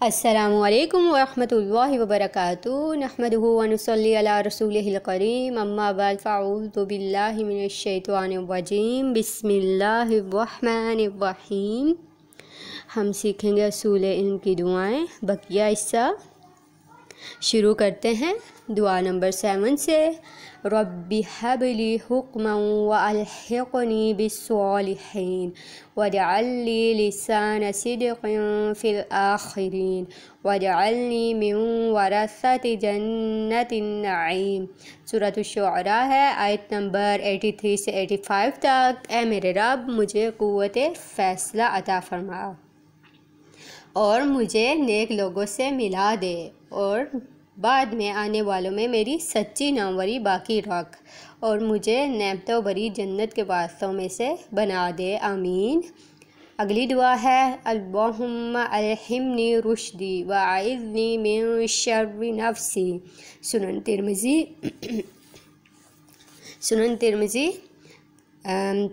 السلام علیکم ورحمۃ اللہ وبرکاتہ نحمدہ ونصلی علی رسولہ الکریم اما بعد فاعوذ باللہ من الشیطان الرجیم بسم اللہ الرحمن الرحیم۔ ہم سیکھیں گے اصول علم کی دعائیں، بقیہ حصہ شروع کرتے ہیں دعا نمبر 7 سے۔ رب هب لي حکما والحقنی بالصالحین واجعل لي لسان صدق في الآخرین واجعلنی من ورثة جنة النعیم۔ سورۃ الشعراء ہے، آیت نمبر 83 سے 85 تک۔ اے میرے رب، مجھے قوت فیصلہ عطا فرما اور مجھے نیک لوگوں سے ملا دے، اور بعد میں آنے والوں میں میری سچی ناموری باقی رکھ، اور مجھے نعمتوں بری جنت کے وارثوں میں سے بنا دے، آمین۔ اگلی دعا ہے، اللہم الہمنی رشدی واعذنی من شر نفسی۔ سنن ترمذی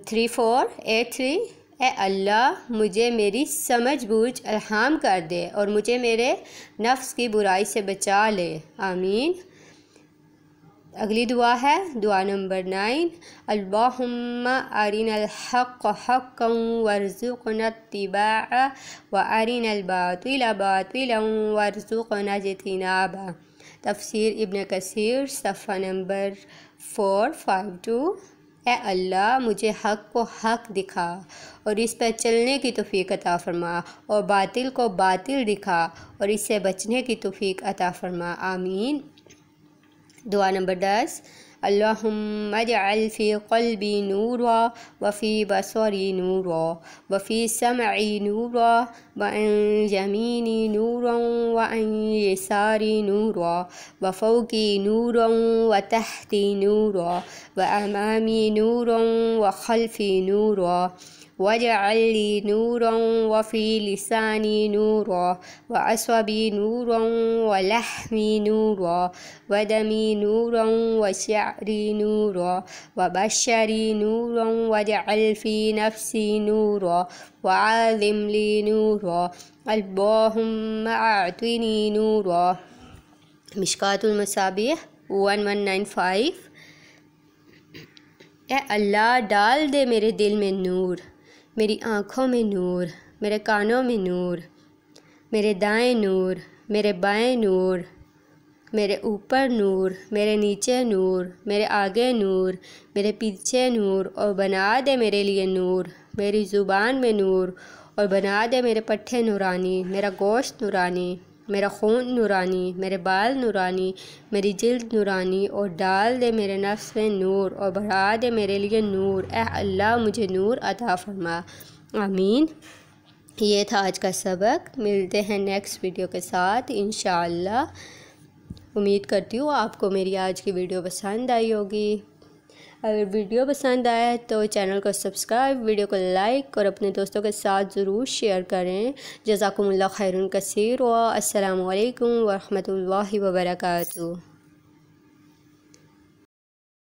3483۔ اے اللہ، مجھے میری سمجھ بوجھ الہام کر دے اور مجھے میرے نفس کی برائی سے بچا لے، آمین۔ اگلی دعا ہے، دعا نمبر 9، اللہم ارنا الحق حقا وارزقنا اتباعہ وارنا الباطل باطلا وارزقنا اجتنابہ۔ تفسیر ابن کثیر صفحہ نمبر 452۔ اے اللہ، مجھے حق کو حق دکھا اور اس پر چلنے کی توفیق عطا فرما، اور باطل کو باطل دکھا اور اس سے بچنے کی توفیق عطا فرما، آمین۔ دعا نمبر 10، اللہم اجعل فی قلبی نورا وفی بصری نورا وفی سمعی نورا وعن یمینی نورا وعن یساری نورا وفوقی نورا وتحتی نورا وامامی نورا وخلفی نورا واجعل لی نورا وفی لسانی نورا وعصبی نورا ولحمی نورا ودمی نورا وشعری نورا وبشری نورا واجعل فی نفسی نورا وعظم لی نورا اللہم اعطنی نورا۔ مشکوٰۃ المصابیح 1195۔ اے اللہ، ڈال دے میرے دل میں نور، میری آنکھوں میں نور، میرے کانوں میں نور، میرے دائیں نور، میرے بائیں نور، میرے اوپر نور، میرے نیچے نور، میرے آگے نور، میرے پیچھے نور، اور بنا دے میرے لیے نور، میری زبان میں نور، اور بنا دے میرے پٹھے نورانی، میرا گوشت نورانی، میرا خون نورانی، میرے بال نورانی، میری جلد نورانی، اور ڈال دے میرے نفس میں نور، اور بڑھا دے میرے لیے نور۔ اے اللہ، مجھے نور عطا فرما، آمین۔ یہ تھا آج کا سبق۔ ملتے ہیں نیکسٹ ویڈیو کے ساتھ انشاءاللہ۔ امید کرتی ہوں آپ کو میری آج کی ویڈیو پسند آئی ہوگی۔ اگر ویڈیو پسند آئے تو چینل کو سبسکرائب، ویڈیو کو لائک اور اپنے دوستوں کے ساتھ ضرور شیئر کریں۔ جزاکم اللہ خیرن کثیر، السلام علیکم ورحمۃ اللہ وبرکاتہ۔